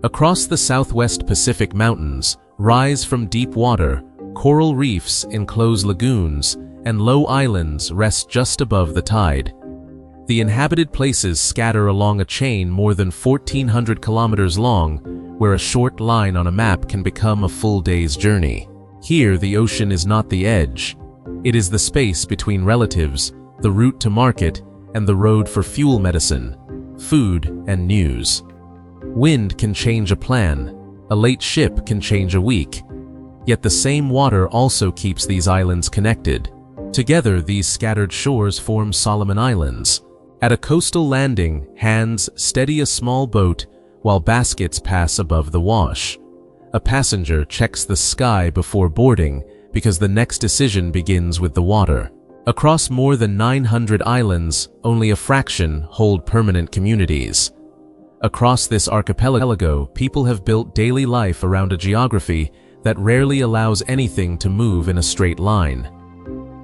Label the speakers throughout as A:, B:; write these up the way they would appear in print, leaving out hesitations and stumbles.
A: Across the southwest Pacific Mountains rise from deep water, coral reefs enclose lagoons, and low islands rest just above the tide. The inhabited places scatter along a chain more than 1,400 kilometers long, where a short line on a map can become a full day's journey. Here, the ocean is not the edge. It is the space between relatives, the route to market, and the road for fuel medicine, food, and news. Wind can change a plan. A late ship can change a week. Yet the same water also keeps these islands connected. Together, these scattered shores form Solomon Islands. At a coastal landing, hands steady a small boat while baskets pass above the wash. A passenger checks the sky before boarding because the next decision begins with the water. Across more than 900 islands, only a fraction hold permanent communities. Across this archipelago, people have built daily life around a geography that rarely allows anything to move in a straight line.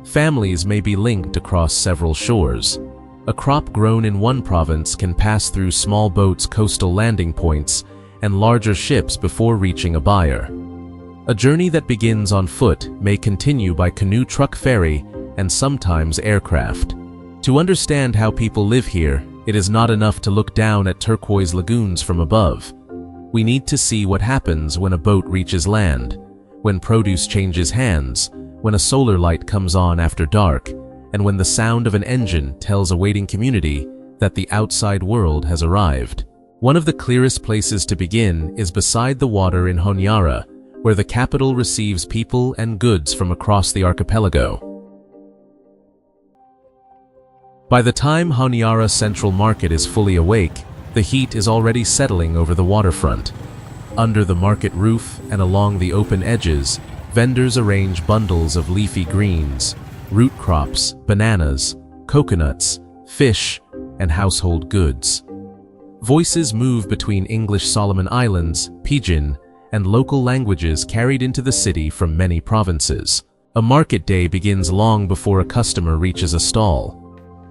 A: Families may be linked across several shores. A crop grown in one province can pass through small boats' coastal landing points and larger ships before reaching a buyer. A journey that begins on foot may continue by canoe, truck, ferry, and sometimes aircraft. To understand how people live here, it is not enough to look down at turquoise lagoons from above. We need to see what happens when a boat reaches land, when produce changes hands, when a solar light comes on after dark, and when the sound of an engine tells a waiting community that the outside world has arrived. One of the clearest places to begin is beside the water in Honiara, where the capital receives people and goods from across the archipelago. By the time Honiara Central Market is fully awake, the heat is already settling over the waterfront. Under the market roof and along the open edges, vendors arrange bundles of leafy greens, root crops, bananas, coconuts, fish, and household goods. Voices move between English Solomon Islands, Pidgin, and local languages carried into the city from many provinces. A market day begins long before a customer reaches a stall.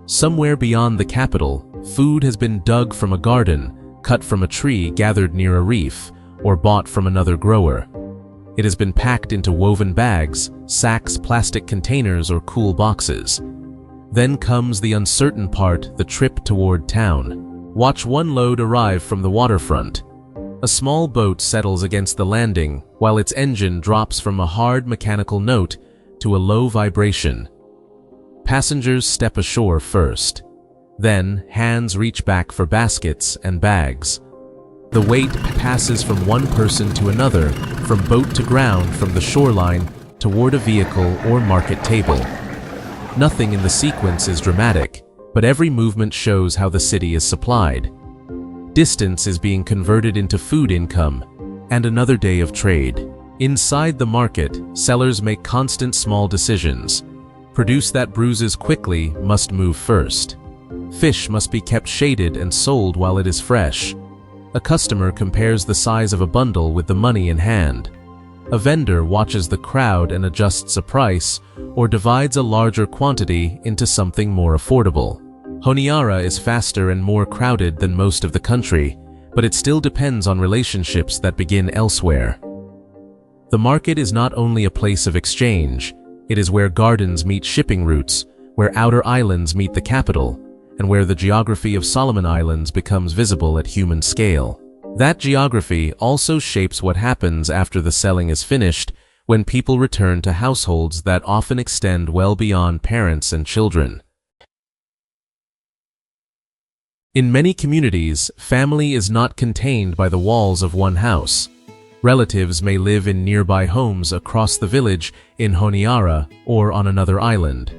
A: Somewhere beyond the capital, food has been dug from a garden, cut from a tree gathered near a reef, or bought from another grower. It has been packed into woven bags, sacks, plastic containers, or cool boxes. Then comes the uncertain part, the trip toward town. Watch one load arrive from the waterfront. A small boat settles against the landing, while its engine drops from a hard mechanical note to a low vibration. Passengers step ashore first. Then, hands reach back for baskets and bags. The weight passes from one person to another, from boat to ground, from the shoreline toward a vehicle or market table. Nothing in the sequence is dramatic, but every movement shows how the city is supplied. Distance is being converted into food income, and another day of trade. Inside the market, sellers make constant small decisions. Produce that bruises quickly must move first. Fish must be kept shaded and sold while it is fresh. A customer compares the size of a bundle with the money in hand. A vendor watches the crowd and adjusts a price, or divides a larger quantity into something more affordable. Honiara is faster and more crowded than most of the country, but it still depends on relationships that begin elsewhere. The market is not only a place of exchange, it is where gardens meet shipping routes, where outer islands meet the capital, and where the geography of Solomon Islands becomes visible at human scale. That geography also shapes what happens after the selling is finished, when people return to households that often extend well beyond parents and children. In many communities, family is not contained by the walls of one house. Relatives may live in nearby homes across the village, in Honiara, or on another island.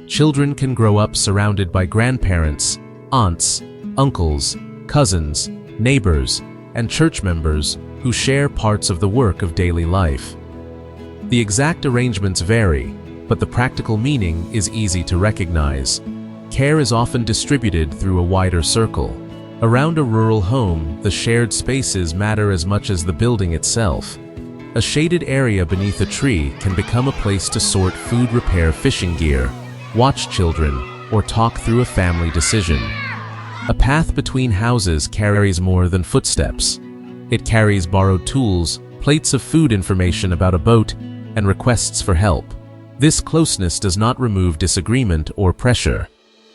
A: Children can grow up surrounded by grandparents, aunts, uncles, cousins, neighbors, and church members who share parts of the work of daily life. The exact arrangements vary, but the practical meaning is easy to recognize. Care is often distributed through a wider circle. Around a rural home, the shared spaces matter as much as the building itself. A shaded area beneath a tree can become a place to sort food, repair fishing gear, watch children, or talk through a family decision. A path between houses carries more than footsteps. It carries borrowed tools, plates of food information about a boat, and requests for help. This closeness does not remove disagreement or pressure.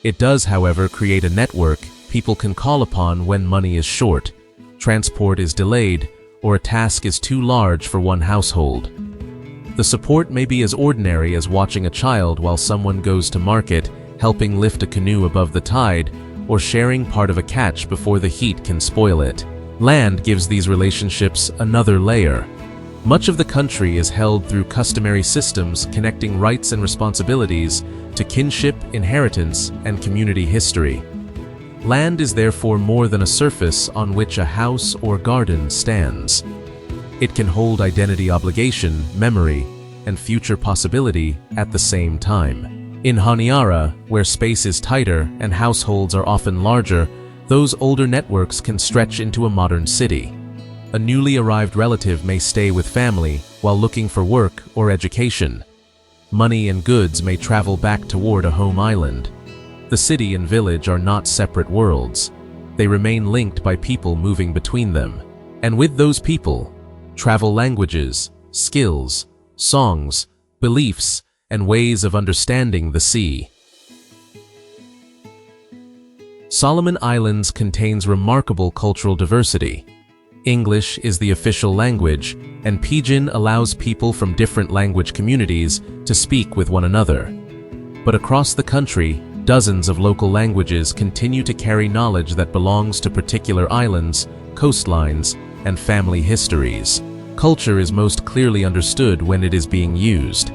A: It does, however, create a network people can call upon when money is short, transport is delayed, or a task is too large for one household. The support may be as ordinary as watching a child while someone goes to market, helping lift a canoe above the tide, or sharing part of a catch before the heat can spoil it. Land gives these relationships another layer. Much of the country is held through customary systems connecting rights and responsibilities to kinship, inheritance, and community history. Land is therefore more than a surface on which a house or garden stands. It can hold identity, obligation, memory, and future possibility at the same time. In Honiara, where space is tighter and households are often larger, those older networks can stretch into a modern city. A newly arrived relative may stay with family while looking for work or education. Money and goods may travel back toward a home island. The city and village are not separate worlds. They remain linked by people moving between them. And with those people, travel languages, skills, songs, beliefs, and ways of understanding the sea. Solomon Islands contains remarkable cultural diversity. English is the official language, and Pidgin allows people from different language communities to speak with one another. But across the country, dozens of local languages continue to carry knowledge that belongs to particular islands, coastlines, and family histories. Culture is most clearly understood when it is being used.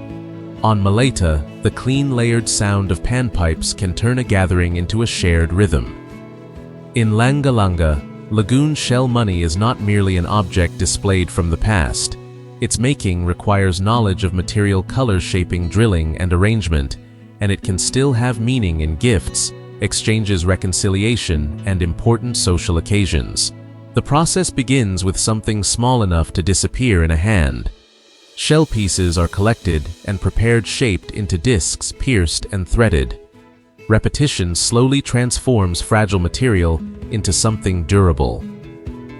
A: On Malaita, the clean layered sound of panpipes can turn a gathering into a shared rhythm. In Langalanga, lagoon shell money is not merely an object displayed from the past. Its making requires knowledge of material color shaping, drilling, and arrangement, and it can still have meaning in gifts, exchanges, reconciliation, and important social occasions. The process begins with something small enough to disappear in a hand. Shell pieces are collected and prepared, shaped into discs, pierced and threaded. Repetition slowly transforms fragile material into something durable.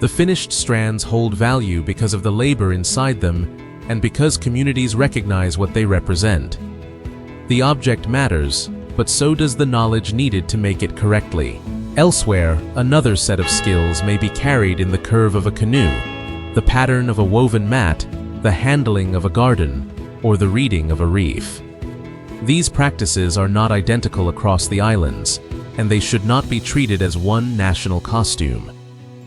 A: The finished strands hold value because of the labor inside them and because communities recognize what they represent. The object matters, but so does the knowledge needed to make it correctly. Elsewhere, another set of skills may be carried in the curve of a canoe, the pattern of a woven mat, the handling of a garden, or the reading of a reef. These practices are not identical across the islands, and they should not be treated as one national costume.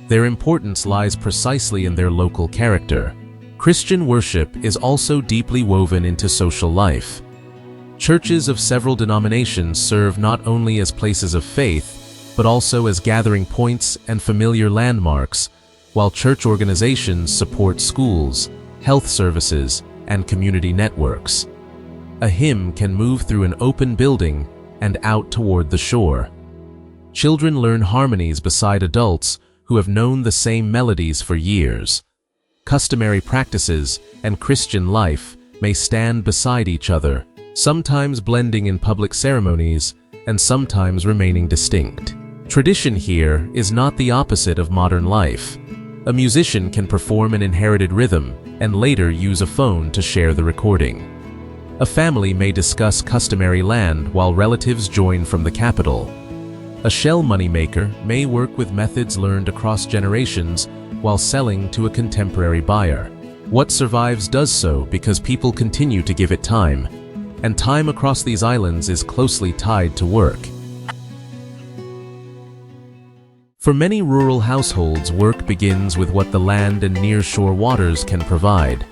A: Their importance lies precisely in their local character. Christian worship is also deeply woven into social life. Churches of several denominations serve not only as places of faith, but also as gathering points and familiar landmarks, while church organizations support schools, health services, and community networks. A hymn can move through an open building and out toward the shore. Children learn harmonies beside adults who have known the same melodies for years. Customary practices and Christian life may stand beside each other, sometimes blending in public ceremonies and sometimes remaining distinct. Tradition here is not the opposite of modern life. A musician can perform an inherited rhythm and later use a phone to share the recording. A family may discuss customary land while relatives join from the capital. A shell moneymaker may work with methods learned across generations while selling to a contemporary buyer. What survives does so because people continue to give it time, and time across these islands is closely tied to work. For many rural households, work begins with what the land and near-shore waters can provide.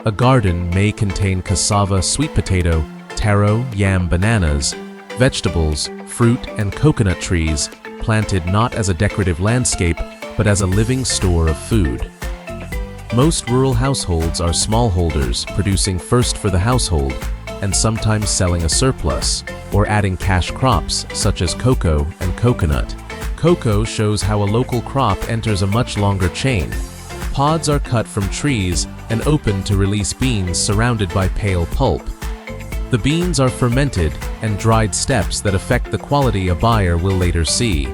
A: A garden may contain cassava, sweet potato, taro, yam, bananas, vegetables, fruit, and coconut trees, planted not as a decorative landscape, but as a living store of food. Most rural households are smallholders, producing first for the household, and sometimes selling a surplus, or adding cash crops such as cocoa and coconut. Cocoa shows how a local crop enters a much longer chain. Pods are cut from trees and opened to release beans surrounded by pale pulp. The beans are fermented and dried, steps that affect the quality a buyer will later see.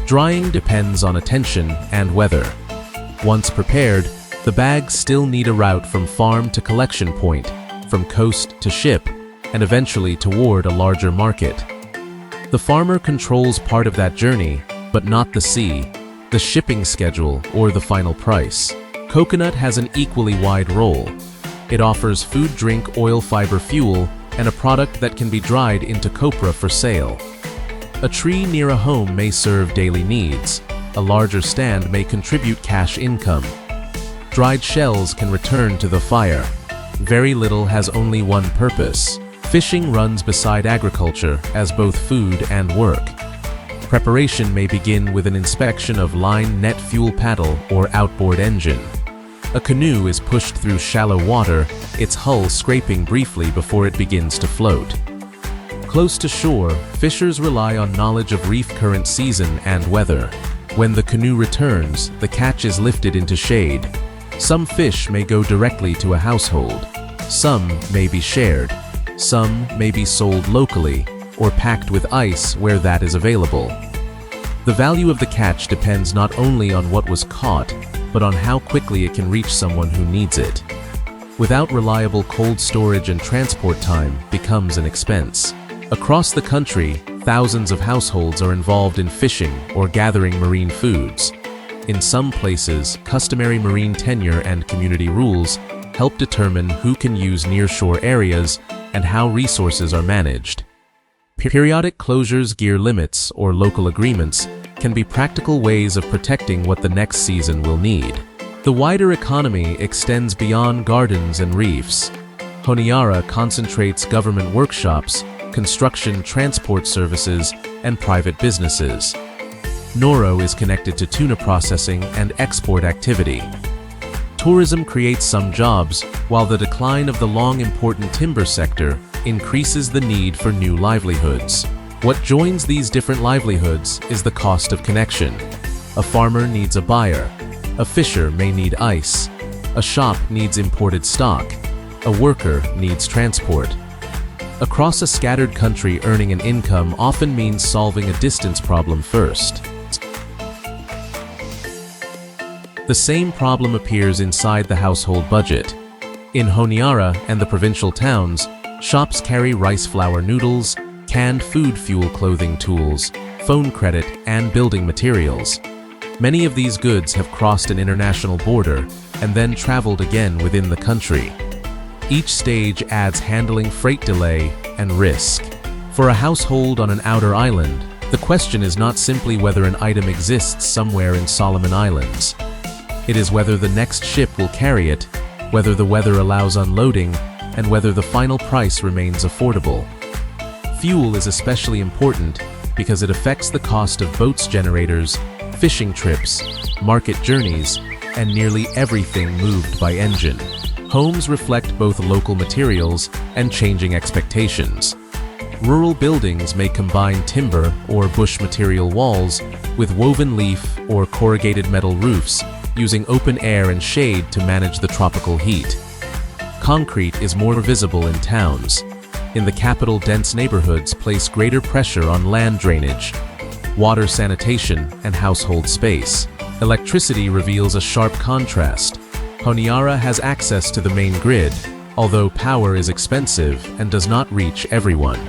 A: Drying depends on attention and weather. Once prepared, the bags still need a route from farm to collection point, from coast to ship, and eventually toward a larger market. The farmer controls part of that journey, but not the sea, the shipping schedule, or the final price. Coconut has an equally wide role. It offers food, drink, oil, fiber, fuel, and a product that can be dried into copra for sale. A tree near a home may serve daily needs. A larger stand may contribute cash income. Dried shells can return to the fire. Very little has only one purpose. Fishing runs beside agriculture as both food and work. Preparation may begin with an inspection of line, net, fuel paddle, or outboard engine. A canoe is pushed through shallow water, its hull scraping briefly before it begins to float. Close to shore, fishers rely on knowledge of reef current, season, and weather. When the canoe returns, the catch is lifted into shade. Some fish may go directly to a household. Some may be shared. Some may be sold locally or packed with ice where that is available. The value of the catch depends not only on what was caught, but on how quickly it can reach someone who needs it. Without reliable cold storage, and transport time becomes an expense. Across the country, thousands of households are involved in fishing or gathering marine foods. In some places, customary marine tenure and community rules help determine who can use nearshore areas and how resources are managed. Periodic closures, gear limits, or local agreements can be practical ways of protecting what the next season will need. The wider economy extends beyond gardens and reefs. Honiara concentrates government workshops, construction, transport services, and private businesses. Noro is connected to tuna processing and export activity. Tourism creates some jobs, while the decline of the long important timber sector increases the need for new livelihoods. What joins these different livelihoods is the cost of connection. A farmer needs a buyer. A fisher may need ice. A shop needs imported stock. A worker needs transport. Across a scattered country, earning an income often means solving a distance problem first. The same problem appears inside the household budget. In Honiara and the provincial towns, shops carry rice flour noodles, canned food, fuel, clothing, tools, phone credit, and building materials. Many of these goods have crossed an international border and then traveled again within the country. Each stage adds handling, freight delay, and risk. For a household on an outer island, the question is not simply whether an item exists somewhere in Solomon Islands. It is whether the next ship will carry it, whether the weather allows unloading, and whether the final price remains affordable. Fuel is especially important because it affects the cost of boats, generators, fishing trips, market journeys, and nearly everything moved by engine. Homes reflect both local materials and changing expectations. Rural buildings may combine timber or bush material walls with woven leaf or corrugated metal roofs, using open air and shade to manage the tropical heat. Concrete is more visible in towns. In the capital, dense neighborhoods place greater pressure on land drainage, water sanitation, and household space. Electricity reveals a sharp contrast. Honiara has access to the main grid, although power is expensive and does not reach everyone.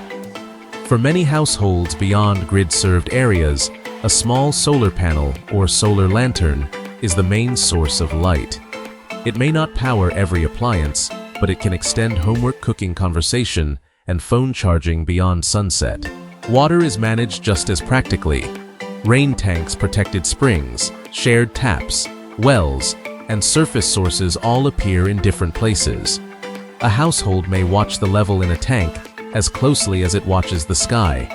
A: For many households beyond grid-served areas, a small solar panel or solar lantern is the main source of light. It may not power every appliance, but it can extend homework, cooking, conversation, and phone charging beyond sunset. Water is managed just as practically. Rain tanks, protected springs, shared taps, wells, and surface sources all appear in different places. A household may watch the level in a tank as closely as it watches the sky.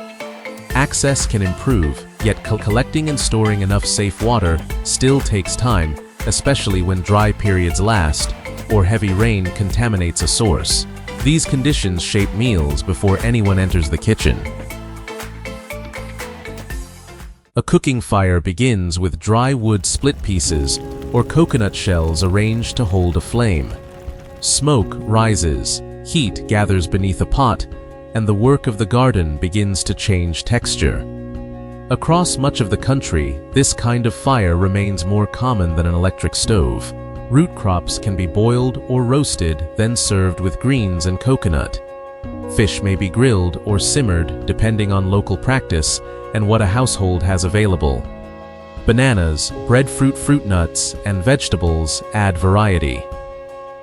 A: Access can improve, yet collecting and storing enough safe water still takes time, especially when dry periods last or heavy rain contaminates a source. These conditions shape meals before anyone enters the kitchen. A cooking fire begins with dry wood split pieces or coconut shells arranged to hold a flame. Smoke rises, heat gathers beneath a pot, and the work of the garden begins to change texture. Across much of the country, this kind of fire remains more common than an electric stove. Root crops can be boiled or roasted, then served with greens and coconut. Fish may be grilled or simmered depending on local practice and what a household has available. Bananas, breadfruit, fruit nuts, and vegetables add variety.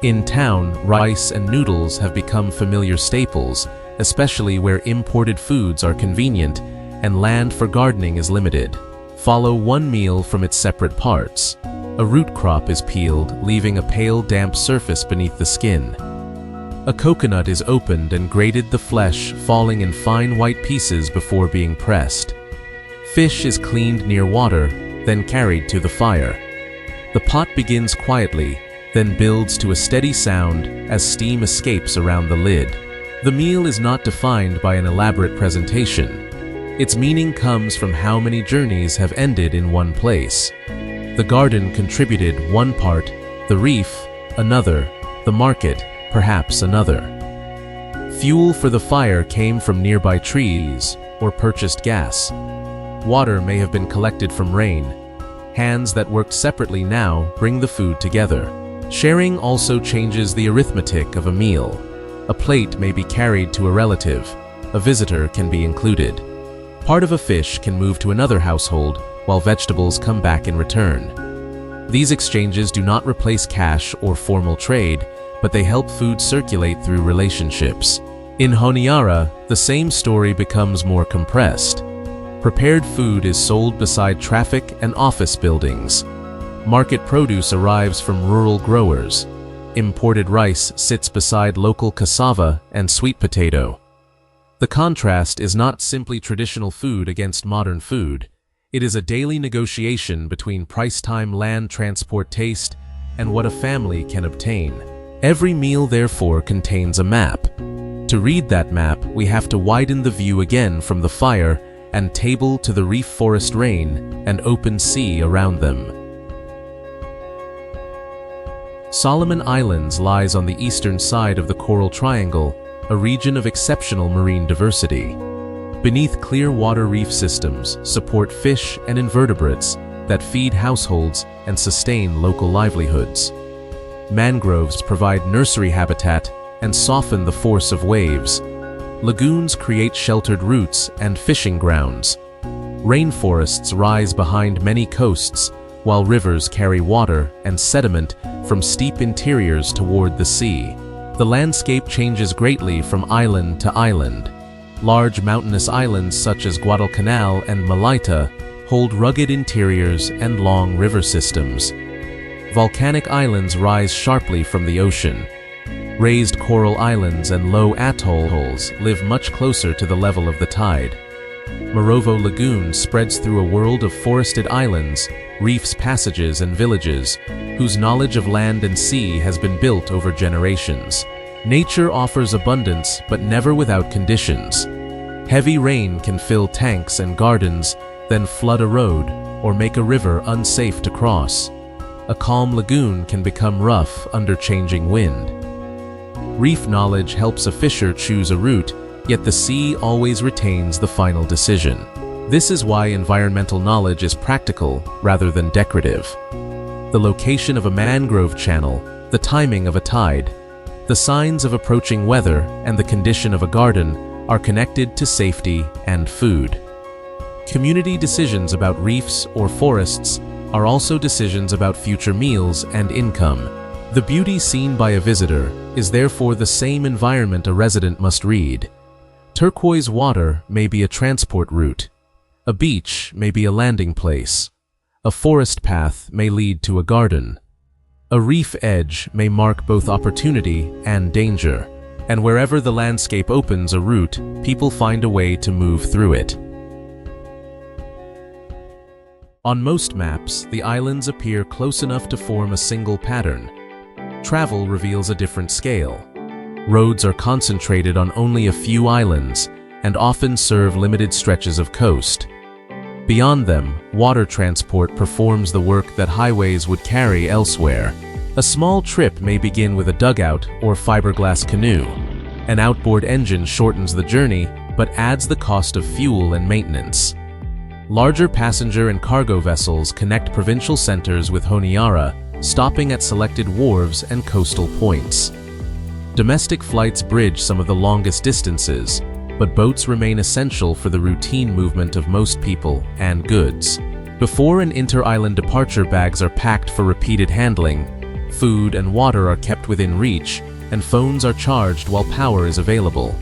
A: In town, rice and noodles have become familiar staples, especially where imported foods are convenient and land for gardening is limited. Follow one meal from its separate parts. A root crop is peeled, leaving a pale, damp surface beneath the skin. A coconut is opened and grated, the flesh falling in fine white pieces before being pressed. Fish is cleaned near water, then carried to the fire. The pot begins quietly, then builds to a steady sound as steam escapes around the lid. The meal is not defined by an elaborate presentation. Its meaning comes from how many journeys have ended in one place. The garden contributed one part, the reef another, the market perhaps another. Fuel for the fire came from nearby trees or purchased gas. Water may have been collected from rain. Hands that worked separately now bring the food together. Sharing also changes the arithmetic of a meal. A plate may be carried to a relative. A visitor can be included. Part of a fish can move to another household, while vegetables come back in return. These exchanges do not replace cash or formal trade, but they help food circulate through relationships. In Honiara, the same story becomes more compressed. Prepared food is sold beside traffic and office buildings. Market produce arrives from rural growers. Imported rice sits beside local cassava and sweet potato. The contrast is not simply traditional food against modern food. It is a daily negotiation between price, time, land, transport, taste, and what a family can obtain. Every meal, therefore, contains a map. To read that map, we have to widen the view again from the fire and table to the reef, forest, rain, and open sea around them. Solomon Islands lies on the eastern side of the Coral Triangle, a region of exceptional marine diversity. Beneath clear water, reef systems support fish and invertebrates that feed households and sustain local livelihoods. Mangroves provide nursery habitat and soften the force of waves. Lagoons create sheltered routes and fishing grounds. Rainforests rise behind many coasts, while rivers carry water and sediment from steep interiors toward the sea. The landscape changes greatly from island to island. Large mountainous islands such as Guadalcanal and Malaita hold rugged interiors and long river systems. Volcanic islands rise sharply from the ocean. Raised coral islands and low atolls live much closer to the level of the tide. Marovo Lagoon spreads through a world of forested islands, reefs, passages, and villages, whose knowledge of land and sea has been built over generations. Nature offers abundance, but never without conditions. Heavy rain can fill tanks and gardens, then flood a road or make a river unsafe to cross. A calm lagoon can become rough under changing wind. Reef knowledge helps a fisher choose a route, yet the sea always retains the final decision. This is why environmental knowledge is practical rather than decorative. The location of a mangrove channel, the timing of a tide, the signs of approaching weather, and the condition of a garden are connected to safety and food. Community decisions about reefs or forests are also decisions about future meals and income. The beauty seen by a visitor is therefore the same environment a resident must read. Turquoise water may be a transport route. A beach may be a landing place. A forest path may lead to a garden. A reef edge may mark both opportunity and danger. And wherever the landscape opens a route, people find a way to move through it. On most maps, the islands appear close enough to form a single pattern. Travel reveals a different scale. Roads are concentrated on only a few islands and often serve limited stretches of coast. Beyond them, water transport performs the work that highways would carry elsewhere. A small trip may begin with a dugout or fiberglass canoe. An outboard engine shortens the journey but adds the cost of fuel and maintenance. Larger passenger and cargo vessels connect provincial centers with Honiara, stopping at selected wharves and coastal points. Domestic flights bridge some of the longest distances, but boats remain essential for the routine movement of most people and goods. Before and inter-island departure bags are packed for repeated handling, food and water are kept within reach, and phones are charged while power is available.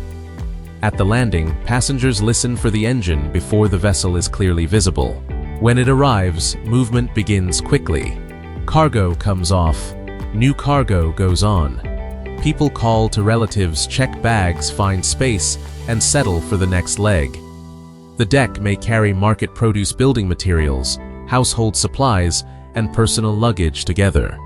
A: At the landing, passengers listen for the engine before the vessel is clearly visible. When it arrives, movement begins quickly. Cargo comes off, new cargo goes on. People call to relatives, check bags, find space, and settle for the next leg. The deck may carry market produce, building materials, household supplies, and personal luggage together.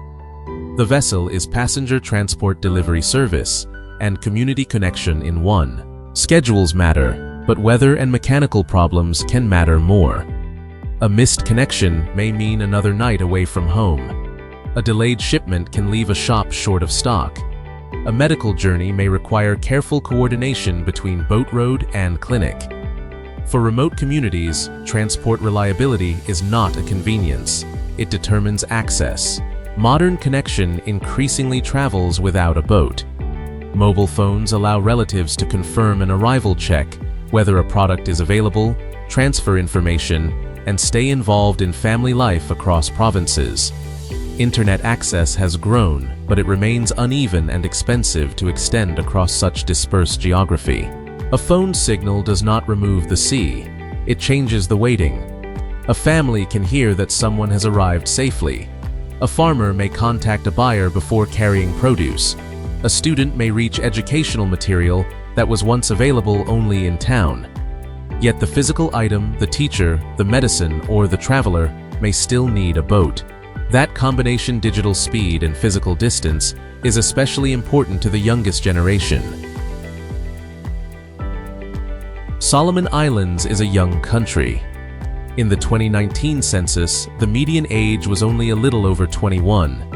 A: The vessel is passenger transport delivery service and community connection in one. Schedules matter, but weather and mechanical problems can matter more. A missed connection may mean another night away from home. A delayed shipment can leave a shop short of stock. A medical journey may require careful coordination between boat road and clinic. For remote communities, transport reliability is not a convenience. It determines access. Modern connection increasingly travels without a boat. Mobile phones allow relatives to confirm an arrival check, whether a product is available, transfer information, and stay involved in family life across provinces. Internet access has grown, but it remains uneven and expensive to extend across such dispersed geography. A phone signal does not remove the sea. It changes the waiting. A family can hear that someone has arrived safely. A farmer may contact a buyer before carrying produce. A student may reach educational material that was once available only in town. Yet the physical item, the teacher, the medicine, or the traveler may still need a boat. That combination, digital speed and physical distance, is especially important to the youngest generation. Solomon Islands is a young country. In the 2019 census, the median age was only a little over 21.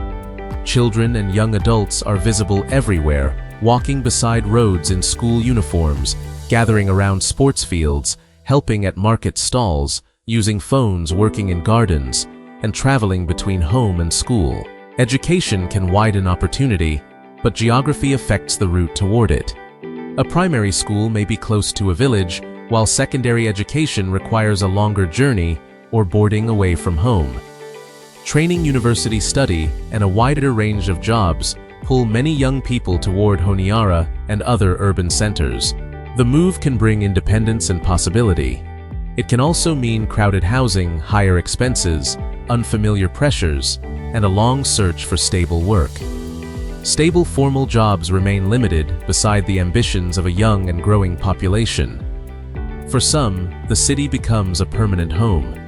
A: Children and young adults are visible everywhere, walking beside roads in school uniforms, gathering around sports fields, helping at market stalls, using phones, working in gardens, and traveling between home and school. Education can widen opportunity, but geography affects the route toward it. A primary school may be close to a village, while secondary education requires a longer journey or boarding away from home. Training, university study, and a wider range of jobs pull many young people toward Honiara and other urban centers. The move can bring independence and possibility. It can also mean crowded housing, higher expenses, unfamiliar pressures, and a long search for stable work. Stable formal jobs remain limited beside the ambitions of a young and growing population. For some, the city becomes a permanent home.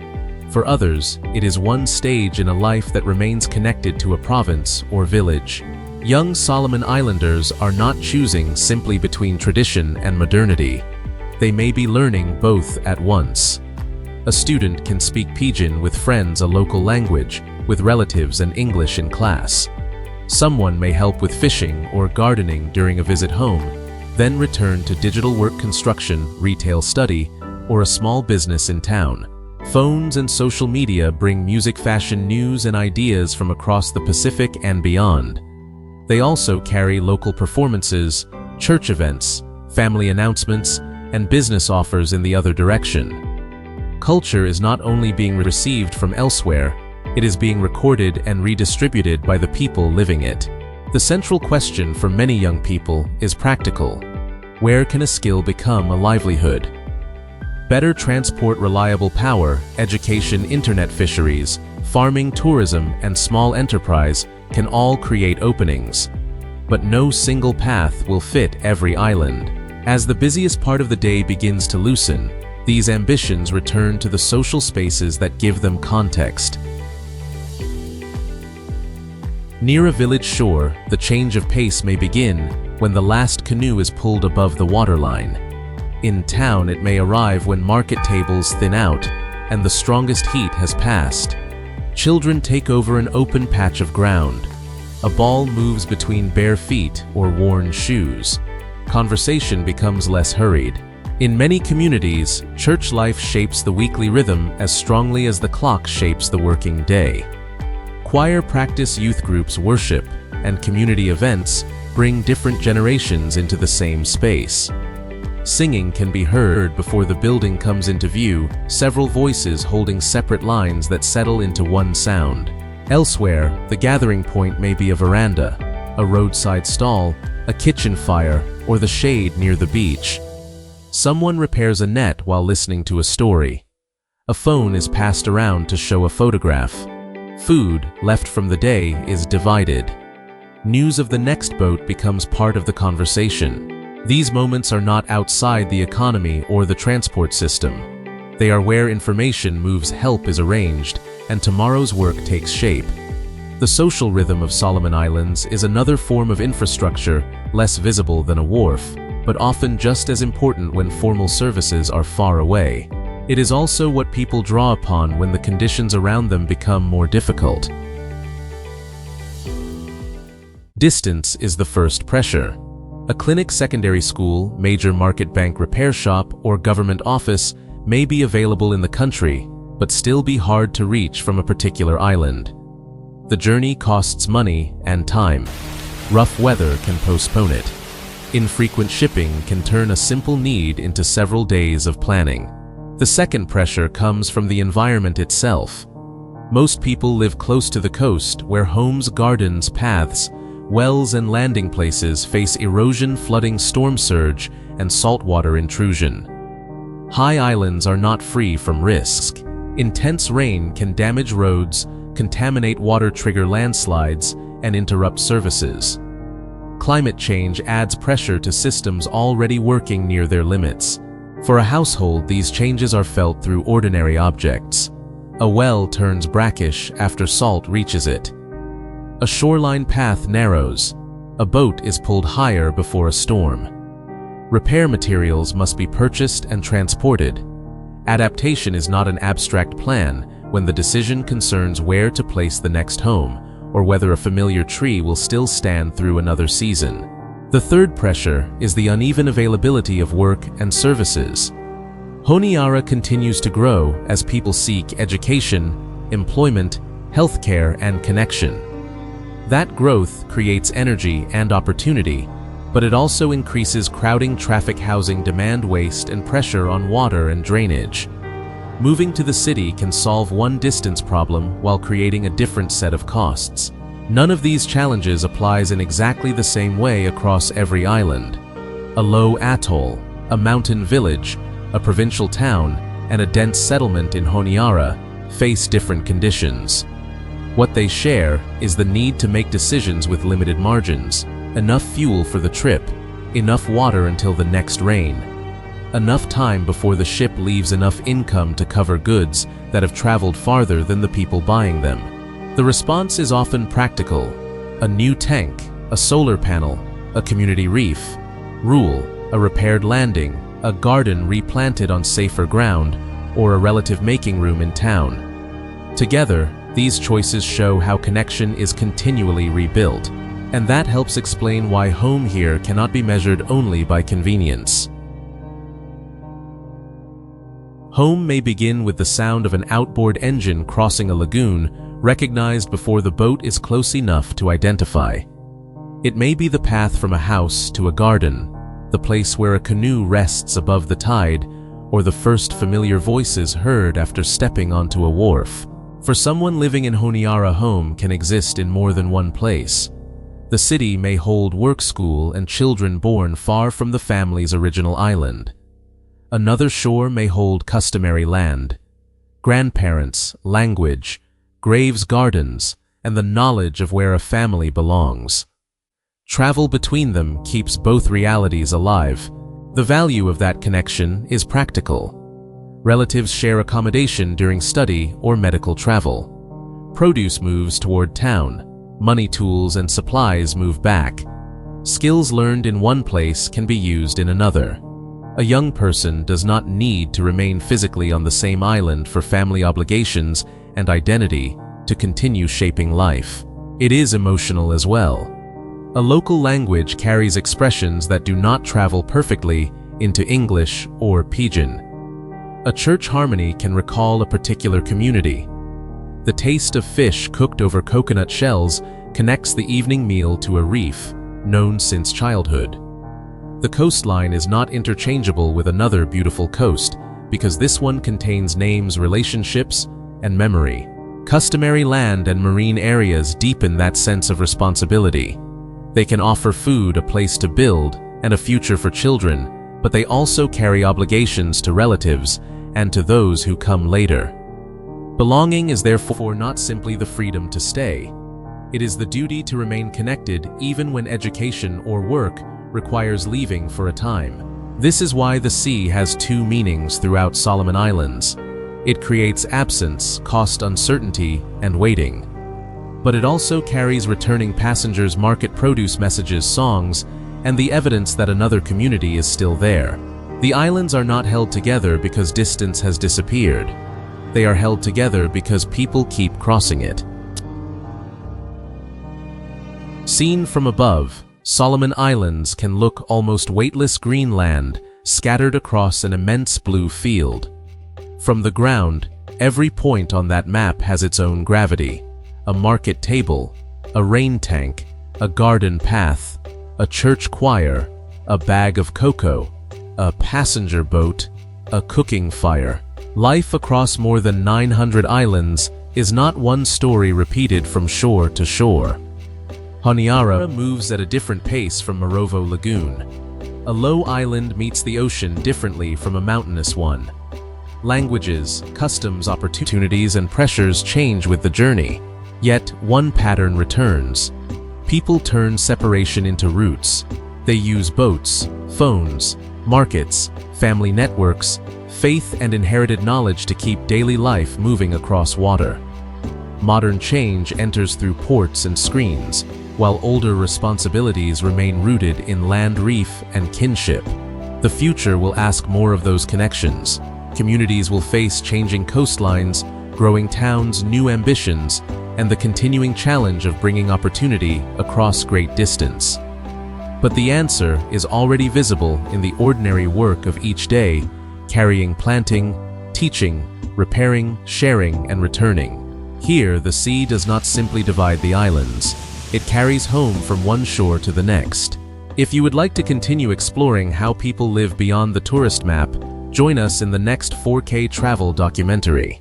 A: For others, it is one stage in a life that remains connected to a province or village. Young Solomon Islanders are not choosing simply between tradition and modernity. They may be learning both at once. A student can speak Pidgin with friends, a local language, with relatives, and English in class. Someone may help with fishing or gardening during a visit home, then return to digital work, construction, retail, study, or a small business in town. Phones and social media bring music, fashion, news, and ideas from across the Pacific and beyond. They also carry local performances, church events, family announcements, and business offers in the other direction. Culture is not only being received from elsewhere, it is being recorded and redistributed by the people living it. The central question for many young people is practical. Where can a skill become a livelihood? Better transport, reliable power, education, internet, fisheries, farming, tourism, and small enterprise can all create openings. But no single path will fit every island. As the busiest part of the day begins to loosen, these ambitions return to the social spaces that give them context. Near a village shore, the change of pace may begin when the last canoe is pulled above the waterline. In town, it may arrive when market tables thin out and the strongest heat has passed. Children take over an open patch of ground. A ball moves between bare feet or worn shoes. Conversation becomes less hurried. In many communities, church life shapes the weekly rhythm as strongly as the clock shapes the working day. Choir practice, youth groups worship, and community events bring different generations into the same space. Singing can be heard before the building comes into view, several voices holding separate lines that settle into one sound. Elsewhere, the gathering point may be a veranda, a roadside stall, a kitchen fire, or the shade near the beach. Someone repairs a net while listening to a story. A phone is passed around to show a photograph. Food, left from the day, is divided. News of the next boat becomes part of the conversation. These moments are not outside the economy or the transport system. They are where information moves, help is arranged, and tomorrow's work takes shape. The social rhythm of Solomon Islands is another form of infrastructure, less visible than a wharf, but often just as important when formal services are far away. It is also what people draw upon when the conditions around them become more difficult. Distance is the first pressure. A clinic, secondary school, major market, bank, repair shop, or government office may be available in the country, but still be hard to reach from a particular island. The journey costs money and time. Rough weather can postpone it. Infrequent shipping can turn a simple need into several days of planning. The second pressure comes from the environment itself. Most people live close to the coast, where homes, gardens, paths, wells, and landing places face erosion, flooding, storm surge, and saltwater intrusion. High islands are not free from risk. Intense rain can damage roads, contaminate water, trigger landslides, and interrupt services. Climate change adds pressure to systems already working near their limits. For a household, these changes are felt through ordinary objects. A well turns brackish after salt reaches it. A shoreline path narrows. A boat is pulled higher before a storm. Repair materials must be purchased and transported. Adaptation is not an abstract plan when the decision concerns where to place the next home, or whether a familiar tree will still stand through another season. The third pressure is the uneven availability of work and services. Honiara continues to grow as people seek education, employment, healthcare, and connection. That growth creates energy and opportunity, but it also increases crowding, traffic, housing demand, waste, and pressure on water and drainage. Moving to the city can solve one distance problem while creating a different set of costs. None of these challenges applies in exactly the same way across every island. A low atoll, a mountain village, a provincial town, and a dense settlement in Honiara face different conditions. What they share is the need to make decisions with limited margins, enough fuel for the trip, enough water until the next rain, enough time before the ship leaves, enough income to cover goods that have traveled farther than the people buying them. The response is often practical: a new tank, a solar panel, a community reef, rule, a repaired landing, a garden replanted on safer ground, or a relative making room in town. Together, these choices show how connection is continually rebuilt, and that helps explain why home here cannot be measured only by convenience. Home may begin with the sound of an outboard engine crossing a lagoon, recognized before the boat is close enough to identify. It may be the path from a house to a garden, the place where a canoe rests above the tide, or the first familiar voices heard after stepping onto a wharf. For someone living in Honiara, home can exist in more than one place. The city may hold work, school, and children born far from the family's original island. Another shore may hold customary land, grandparents, language, graves, gardens, and the knowledge of where a family belongs. Travel between them keeps both realities alive. The value of that connection is practical. Relatives share accommodation during study or medical travel. Produce moves toward town. Money, tools, and supplies move back. Skills learned in one place can be used in another. A young person does not need to remain physically on the same island for family obligations and identity to continue shaping life. It is emotional as well. A local language carries expressions that do not travel perfectly into English or Pidgin. A church harmony can recall a particular community. The taste of fish cooked over coconut shells connects the evening meal to a reef, known since childhood. The coastline is not interchangeable with another beautiful coast because this one contains names, relationships, and memory. Customary land and marine areas deepen that sense of responsibility. They can offer food, a place to build, and a future for children, but they also carry obligations to relatives and to those who come later. Belonging is therefore not simply the freedom to stay. It is the duty to remain connected even when education or work requires leaving for a time. This is why the sea has two meanings throughout Solomon Islands. It creates absence, cost uncertainty, and waiting. But it also carries returning passengers, market produce messages, songs, and the evidence that another community is still there. The islands are not held together because distance has disappeared. They are held together because people keep crossing it. Seen from above, Solomon Islands can look almost weightless green land scattered across an immense blue field. From the ground, every point on that map has its own gravity. A market table, a rain tank, a garden path, a church choir, a bag of cocoa, a passenger boat, a cooking fire. Life across more than 900 islands is not one story repeated from shore to shore. Honiara moves at a different pace from Marovo Lagoon. A low island meets the ocean differently from a mountainous one. Languages, customs, opportunities, and pressures change with the journey. Yet, one pattern returns. People turn separation into routes. They use boats, phones, markets, family networks, faith, and inherited knowledge to keep daily life moving across water. Modern change enters through ports and screens, while older responsibilities remain rooted in land, reef, and kinship. The future will ask more of those connections. Communities will face changing coastlines, growing towns, new ambitions, and the continuing challenge of bringing opportunity across great distance. But the answer is already visible in the ordinary work of each day, carrying, planting, teaching, repairing, sharing, and returning. Here, the sea does not simply divide the islands. It carries home from one shore to the next. If you would like to continue exploring how people live beyond the tourist map, join us in the next 4K travel documentary.